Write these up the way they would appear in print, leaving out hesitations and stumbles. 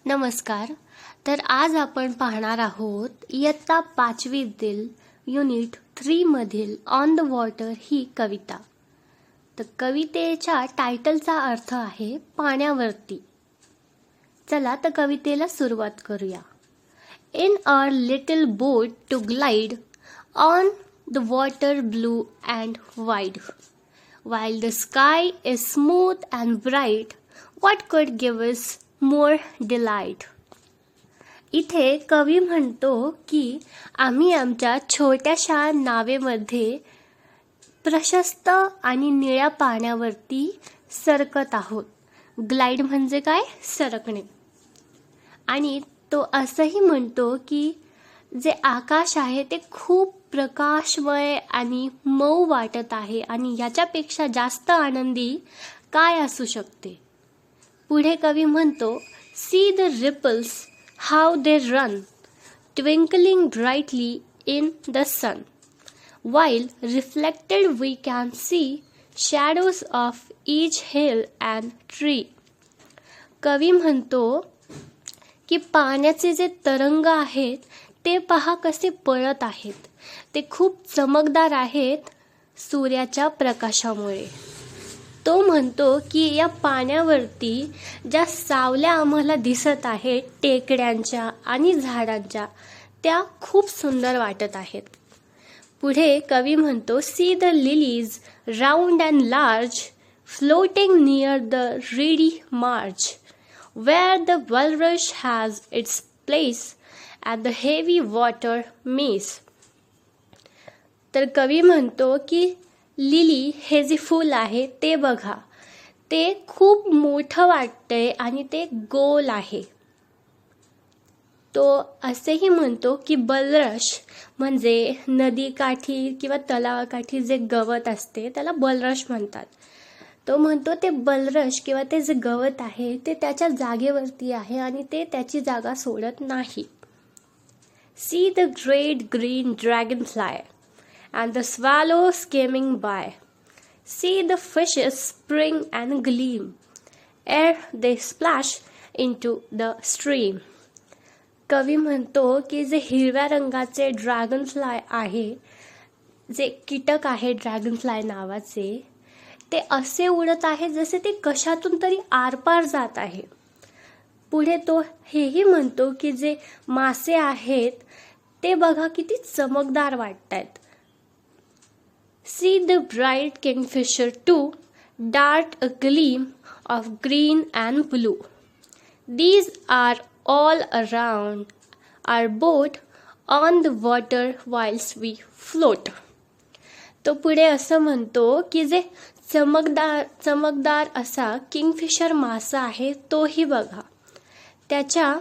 नमस्कार. तर आज आपण पाहणार आहोत इयत्ता 5वीतील युनिट 3 मधील ऑन द वॉटर ही कविता. तर कवितेच्या टायटलचा अर्थ आहे पाण्यावरती. चला तर कवितेला सुरुवात करूया. In a little boat to glide on the water blue and wide, while the sky is smooth and bright, what could give us more delight? इथे कवी म्हणतो की आम्ही आमच्या छोट्याशा नावेमध्ये प्रशस्त आणि निळ्या पाण्यावरती सरकत आहोत. ग्लाइड म्हणजे काय? सरकणे. आणि तो असंही म्हणतो की जे आकाश आहे ते खूप प्रकाशमय आणि मऊ वाटत आहे आणि याच्यापेक्षा जास्त आनंदी काय असू शकते. पुढे कवी म्हणतो, see the ripples how they run, twinkling brightly in the sun, while reflected we can see shadows of each hill and tree. कवी म्हणतो की पाण्याचे जे तरंग आहेत ते पहा कसे पळत आहेत. ते खूप चमकदार आहेत सूर्याच्या प्रकाशामुळे. तो म्हणतो की या पाण्यावरती ज्या सावल्या आम्हाला दिसत आहेत टेकड्यांच्या आणि झाडांच्या, त्या खूप सुंदर वाटत आहेत. पुढे कवी म्हणतो, see the lilies round and large, floating near the reedy marge, where the water rush has its place at the heavy water mess. तर कवी म्हणतो की लिली हे जे फूल आहे ते बघा, ते खूप मोठं वाटतंय आणि ते गोल आहे. तो असेही म्हणतो की बलरश म्हणजे नदीकाठी किंवा तलावाकाठी जे गवत असते त्याला बलरश म्हणतात. तो म्हणतो ते बलरश किंवा ते जे गवत आहे ते त्याच्या जागेवरती आहे आणि ते त्याची जागा सोडत नाही. See the great green dragonfly and the swallow skimming by. See the fishes spring and gleam ere they splash into the stream. कवी म्हणतो की जे हिरव्या रंगाचे ड्रॅगनफ्लाय आहे, जे कीटक आहे ड्रॅगनफ्लाय नावाचे, ते असे उडत आहे जसे ते कशातून तरी आरपार जात आहे. पुढे तो हेही म्हणतो की जे मासे आहेत ते बघा किती चमकदार वाटतात. See the bright kingfisher to dart a gleam of green and blue, these are all around our boat on the water whiles we float. तो पुढे असं म्हणतो की जे चमकदार असा किंगफिशर मासा आहे तोही बघा, त्याच्या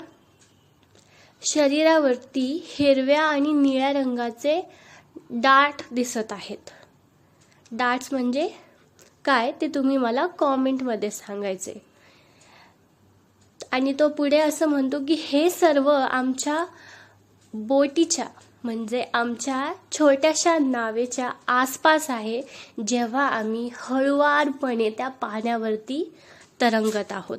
शरीरावरती हिरव्या आणि निळ्या रंगाचे डाट दिसत आहेत. डाट्स म्हणजे काय ते तुम्ही मला कॉमेंटमध्ये सांगायचे. आणि तो पुढे असं म्हणतो की हे सर्व आमच्या बोटीच्या म्हणजे आमच्या छोट्याशा नावेच्या आसपास आहे, जेव्हा आम्ही हळुवारपणे त्या पाण्यावरती तरंगत आहोत.